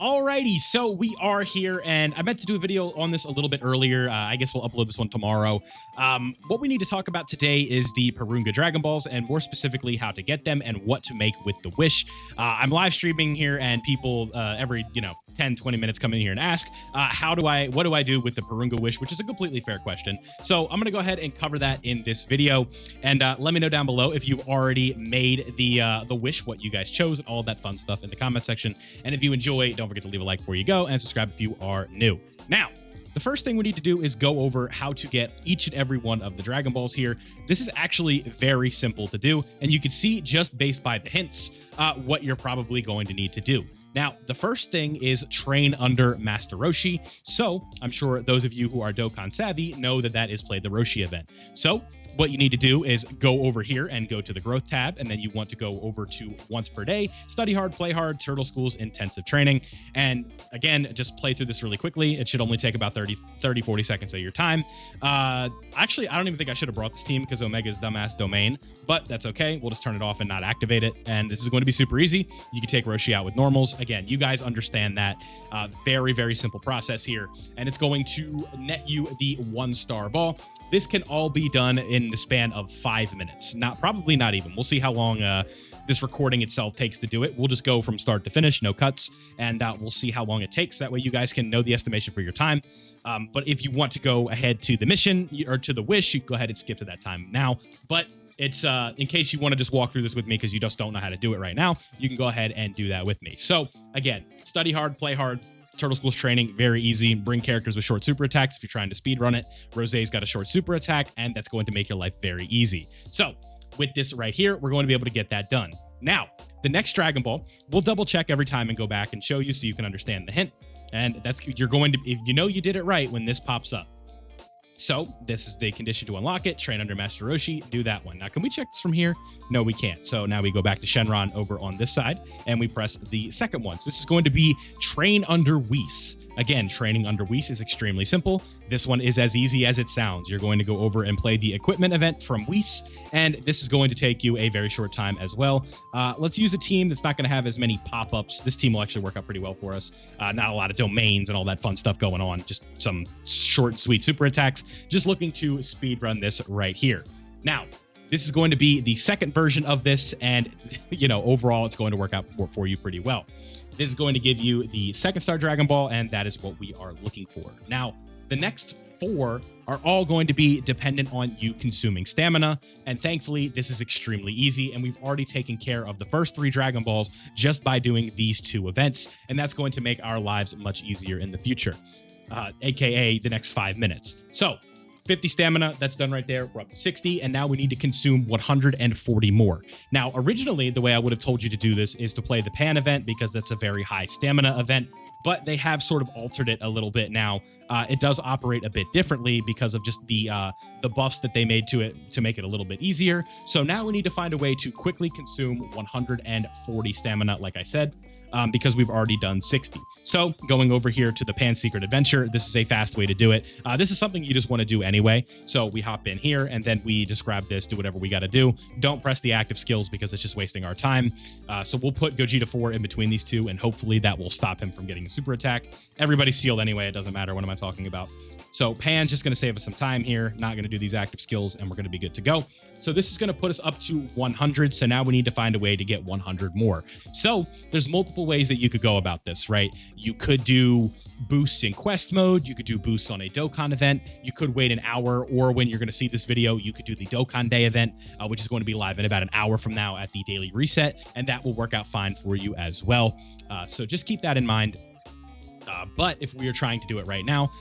Alrighty, so we are here, and I meant to do a video on this a little bit earlier. I guess we'll upload this one tomorrow. What we need to talk about today is the Porunga Dragon Balls, and more specifically, how to get them and what to make with the Wish. I'm live streaming here, and people every 10, 20 minutes come in here and ask, what do I do with the Porunga Wish, which is a completely fair question. So I'm gonna go ahead and cover that in this video, and let me know down below if you've already made the Wish, what you guys chose, and all that fun stuff in the comment section. And if you enjoy, don't forget to leave a like before you go and subscribe if you are new. Now, the first thing we need to do is go over how to get each and every one of the Dragon Balls here. This is actually very simple to do, and you can see just based by the hints what you're probably going to need to do. Now, the first thing is train under Master Roshi. So I'm sure those of you who are Dokkan savvy know that that is play the Roshi event. So what you need to do is go over here and go to the growth tab, and then you want to go over to once per day, study hard, play hard, Turtle School's intensive training. And again, just play through this really quickly. It should only take about 30, 40 seconds of your time. Actually, I don't even think I should have brought this team because Omega's dumbass domain, but that's okay. We'll just turn it off and not activate it. And this is going to be super easy. You can take Roshi out with normals. Again, you guys understand that. Very, very simple process here. And it's going to net you the 1-star ball. This can all be done in the span of 5 minutes. Probably not even. We'll see how long this recording itself takes to do it. We'll just go from start to finish, no cuts, and we'll see how long it takes. That way you guys can know the estimation for your time. But if you want to go ahead to the mission or to the Wish, you can go ahead and skip to that time now. But it's in case you want to just walk through this with me because you just don't know how to do it right now, you can go ahead and do that with me. So again, study hard, play hard. Turtle School's training, very easy. Bring characters with short super attacks if you're trying to speed run it. Rosé's got a short super attack, and that's going to make your life very easy. So with this right here, we're going to be able to get that done. Now, the next Dragon Ball, we'll double check every time and go back and show you so you can understand the hint. And you're going to, if you know you did it right when this pops up. So this is the condition to unlock it. Train under Master Roshi. Do that one. Now, can we check this from here? No, we can't. So now we go back to Shenron over on this side, and we press the second one. So this is going to be train under Whis. Again, training under Whis is extremely simple. This one is as easy as it sounds. You're going to go over and play the equipment event from Whis, and this is going to take you a very short time as well. Let's use a team that's not going to have as many pop-ups. This team will actually work out pretty well for us. Not a lot of domains and all that fun stuff going on. Just some short, sweet super attacks. Just looking to speed run this right here. Now, this is going to be the second version of this, and overall it's going to work out for you pretty well. This is going to give you the 2nd-star Dragon Ball, and that is what we are looking for. Now, the next 4 are all going to be dependent on you consuming stamina, and thankfully, this is extremely easy, and we've already taken care of the first 3 Dragon Balls just by doing these 2 events, and that's going to make our lives much easier in the future, aka the next 5 minutes. So, 50 stamina, that's done right there. We're up to 60, and now we need to consume 140 more. Now, originally, the way I would have told you to do this is to play the Pan event because that's a very high stamina event, but they have sort of altered it a little bit now. It does operate a bit differently because of just the buffs that they made to it to make it a little bit easier. So now we need to find a way to quickly consume 140 stamina, like I said, because we've already done 60. So going over here to the Pan Secret Adventure, this is a fast way to do it. This is something you just want to do anyway. So we hop in here, and then we just grab this, do whatever we got to do. Don't press the active skills because it's just wasting our time. So we'll put Gogeta 4 in between these 2, and hopefully that will stop him from getting a super attack. Everybody's sealed anyway. It doesn't matter. What am I talking about? So Pan's just going to save us some time here. Not going to do these active skills, and we're going to be good to go. So this is going to put us up to 100. So now we need to find a way to get 100 more. So there's multiple ways that you could go about this, right? You could do boosts in quest mode. You could do boosts on a Dokkan event. You could wait an hour, or when you're going to see this video, you could do the Dokkan Day event, which is going to be live in about an hour from now at the daily reset, and that will work out fine for you as well. So just keep that in mind. But if we are trying to do it right now,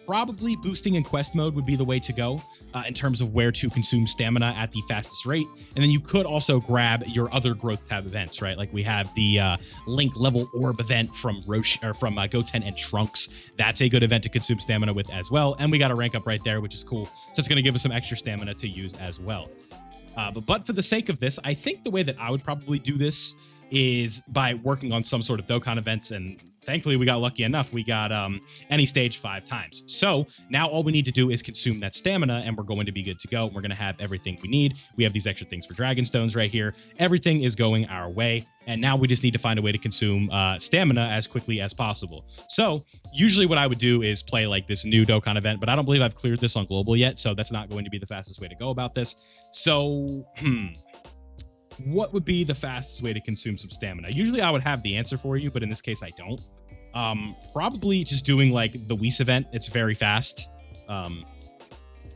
probably boosting in quest mode would be the way to go in terms of where to consume stamina at the fastest rate. And then you could also grab your other growth tab events, right? Like we have the Link level orb event from Roshi, or from Goten and Trunks. That's a good event to consume stamina with as well. And we got a rank up right there, which is cool. So it's going to give us some extra stamina to use as well. But for the sake of this, I think the way that I would probably do this is by working on some sort of Dokkan events, and thankfully we got lucky enough. We got any stage 5 times. So now all we need to do is consume that stamina, and we're going to be good to go. We're going to have everything we need. We have these extra things for Dragon Stones right here. Everything is going our way. And now we just need to find a way to consume stamina as quickly as possible. So usually what I would do is play like this new Dokkan event, but I don't believe I've cleared this on global yet. So that's not going to be the fastest way to go about this. So, what would be the fastest way to consume some stamina? Usually I would have the answer for you, but in this case I don't. Probably just doing like the Whis event. It's very fast.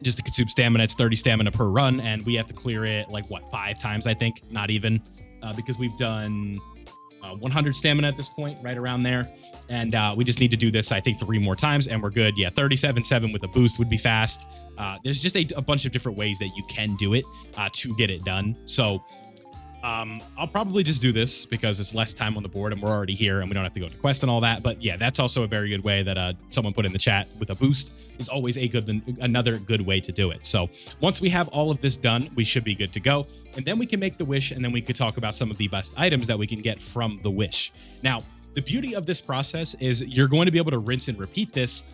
Just to consume stamina, it's 30 stamina per run, and we have to clear it like what, 5 times, I think, not even, because we've done 100 stamina at this point, right around there. And we just need to do this, I think, 3 more times and we're good. Yeah, 37-7 with a boost would be fast. There's just a bunch of different ways that you can do it to get it done. So I'll probably just do this because it's less time on the board and we're already here and we don't have to go to quest and all that. But yeah, that's also a very good way that someone put in the chat with a boost is always another good way to do it. So once we have all of this done, we should be good to go. And then we can make the wish, and then we could talk about some of the best items that we can get from the wish. Now, the beauty of this process is you're going to be able to rinse and repeat this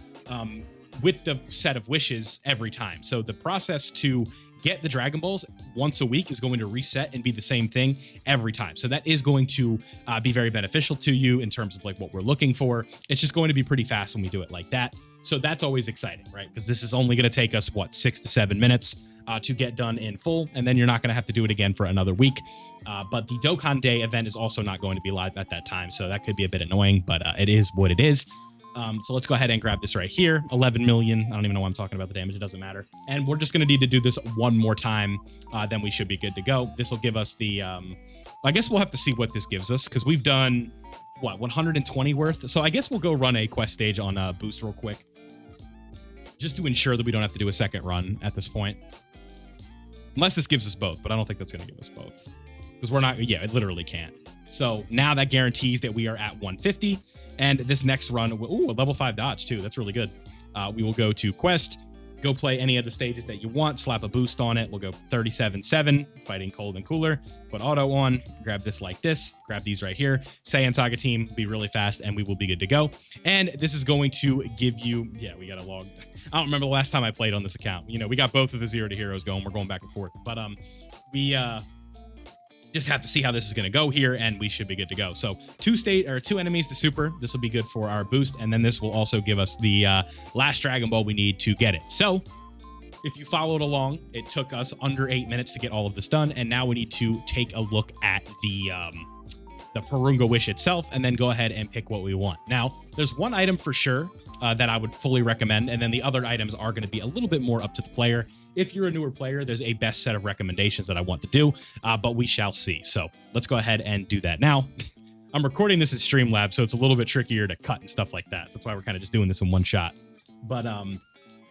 with the set of wishes every time. So the process to get the Dragon Balls once a week is going to reset and be the same thing every time. So that is going to be very beneficial to you in terms of like what we're looking for. It's just going to be pretty fast when we do it like that. So that's always exciting, right? Because this is only going to take us, what, 6 to 7 minutes to get done in full. And then you're not going to have to do it again for another week. But the Dokkan Day event is also not going to be live at that time. So that could be a bit annoying, but it is what it is. So let's go ahead and grab this right here. 11 million. I don't even know why I'm talking about the damage. It doesn't matter. And we're just going to need to do this one more time. Then we should be good to go. This will give us the, I guess we'll have to see what this gives us because we've done, what, 120 worth. So I guess we'll go run a quest stage on boost real quick, just to ensure that we don't have to do a second run at this point. Unless this gives us both, but I don't think that's going to give us both because we're not, yeah, it literally can't. So now that guarantees that we are at 150. And this next run, ooh, a level 5 dodge too. That's really good. We will go to quest, go play any of the stages that you want, slap a boost on it. We'll go 37-7, fighting cold and cooler, put auto on, grab this like this, grab these right here. Saiyan Saga team, be really fast, and we will be good to go. And this is going to give you, yeah, we got a log. I don't remember the last time I played on this account. You know, we got both of the 0 to heroes going. We're going back and forth. But we just have to see how this is going to go here, and we should be good to go. So 2 enemies to super. This will be good for our boost, and then this will also give us the last Dragon Ball we need to get it. So if you followed along, it took us under 8 minutes to get all of this done, and now we need to take a look at the Porunga wish itself, and then go ahead and pick what we want. Now, there's one item for sure that I would fully recommend, and then the other items are going to be a little bit more up to the player. If you're a newer player, there's a best set of recommendations that I want to do, but we shall see. So let's go ahead and do that now. I'm recording this in Streamlabs, so it's a little bit trickier to cut and stuff like that. So that's why we're kind of just doing this in one shot. But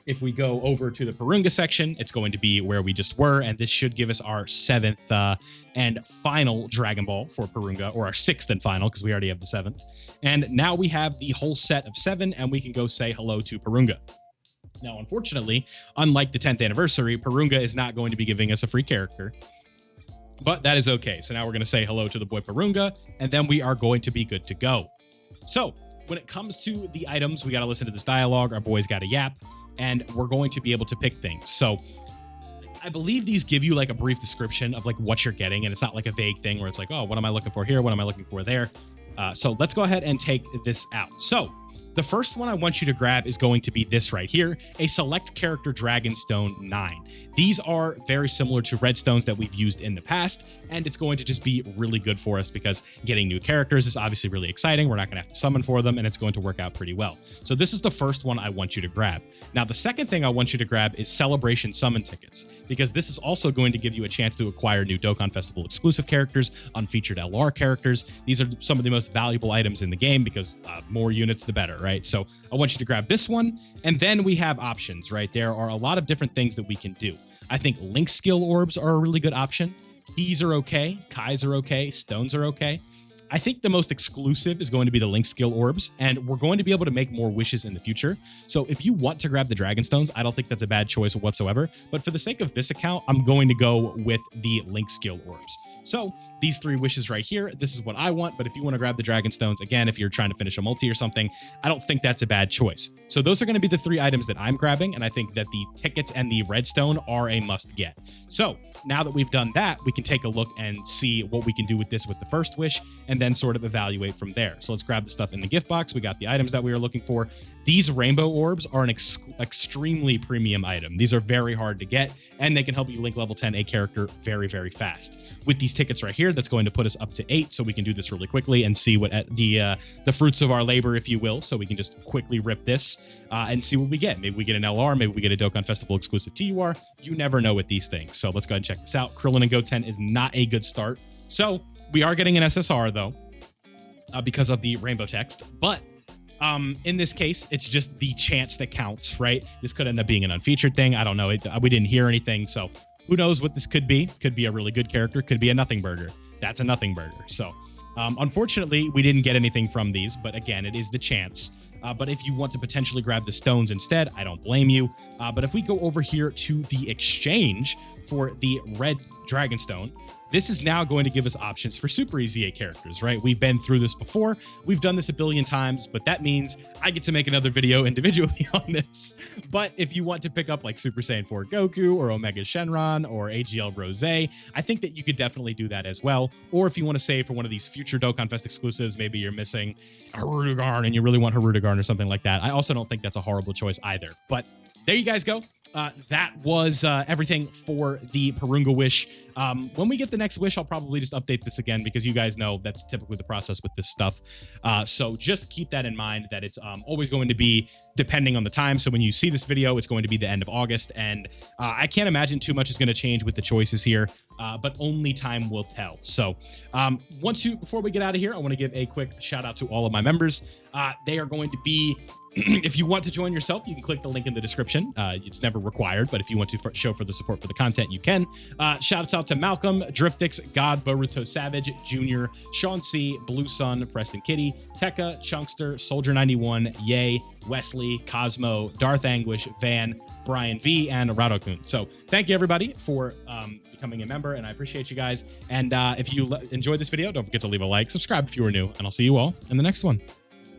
if we go over to the Porunga section, it's going to be where we just were, and this should give us our 7th and final Dragon Ball for Porunga, or our 6th and final, because we already have the 7th. And now we have the whole set of 7, and we can go say hello to Porunga. Now, unfortunately, unlike the 10th anniversary, Porunga is not going to be giving us a free character, but that is okay. So now we're going to say hello to the boy Porunga, and then we are going to be good to go. So when it comes to the items, we got to listen to this dialogue. Our boys got a yap, and we're going to be able to pick things. So I believe these give you like a brief description of like what you're getting, and it's not like a vague thing where it's like, oh, what am I looking for here? What am I looking for there? So let's go ahead and take this out. So the first one I want you to grab is going to be this right here, a select character Dragon Stone 9. These are very similar to Redstones that we've used in the past, and it's going to just be really good for us because getting new characters is obviously really exciting. We're not going to have to summon for them, and it's going to work out pretty well. So this is the first one I want you to grab. Now, the second thing I want you to grab is Celebration Summon Tickets, because this is also going to give you a chance to acquire new Dokkan Festival exclusive characters, unfeatured LR characters. These are some of the most valuable items in the game because more units, the better, right? So I want you to grab this one, and then we have options, right? There are a lot of different things that we can do. I think Link skill orbs are a really good option. Keys are okay. Kais are okay. Stones are okay. I think the most exclusive is going to be the Link skill orbs, and we're going to be able to make more wishes in the future. So if you want to grab the Dragon Stones, I don't think that's a bad choice whatsoever. But for the sake of this account, I'm going to go with the Link skill orbs. So these 3 wishes right here, this is what I want. But if you want to grab the Dragon Stones, again, if you're trying to finish a multi or something, I don't think that's a bad choice. So those are going to be the 3 items that I'm grabbing. And I think that the tickets and the redstone are a must get. So now that we've done that, we can take a look and see what we can do with this with the first wish and then sort of evaluate from there. So let's grab the stuff in the gift box. We got the items that we were looking for. These rainbow orbs are an extremely premium item. These are very hard to get, and they can help you link level 10 a character very, very fast. With these tickets right here, that's going to put us up to 8, so we can do this really quickly and see what the fruits of our labor, if you will. So we can just quickly rip this and see what we get. Maybe we get an LR, maybe we get a Dokkan Festival exclusive TUR. You never know with these things. So let's go ahead and check this out. Krillin and Goten is not a good start. So we are getting an SSR though, because of the rainbow text, but in this case, it's just the chance that counts, right? This could end up being an unfeatured thing. I don't know. We didn't hear anything, so who knows what this could be. Could be a really good character, could be a nothing burger. That's a nothing burger. So unfortunately, we didn't get anything from these, but again, it is the chance. But if you want to potentially grab the stones instead, I don't blame you. But if we go over here to the exchange for the red dragon stone, this is now going to give us options for super easy 8 characters, right? We've been through this before. We've done this a billion times, but that means I get to make another video individually on this. But if you want to pick up like Super Saiyan 4 Goku or Omega Shenron or AGL Rose, I think that you could definitely do that as well. Or if you want to save for one of these future Dokkan Fest exclusives, maybe you're missing Harudegarn and you really want Harudegarn or something like that. I also don't think that's a horrible choice either. But there you guys go. That was everything for the Porunga wish. When we get the next wish, I'll probably just update this again because you guys know that's typically the process with this stuff. So just keep that in mind that it's always going to be depending on the time. So when you see this video, it's going to be the end of August. And I can't imagine too much is going to change with the choices here, but only time will tell. So before we get out of here, I want to give a quick shout out to all of my members. They are going to be if you want to join yourself, you can click the link in the description. It's never required, but if you want to show for the support for the content, you can. Shouts out to Malcolm, Driftix, God, Boruto Savage, Junior, Sean C, Blue Sun, Preston Kitty, Tekka, Chunkster, Soldier 91, Yay, Wesley, Cosmo, Darth Anguish, Van, Brian V, and Radokun. So thank you everybody for becoming a member, and I appreciate you guys. And if you enjoyed this video, don't forget to leave a like, subscribe if you are new, and I'll see you all in the next one.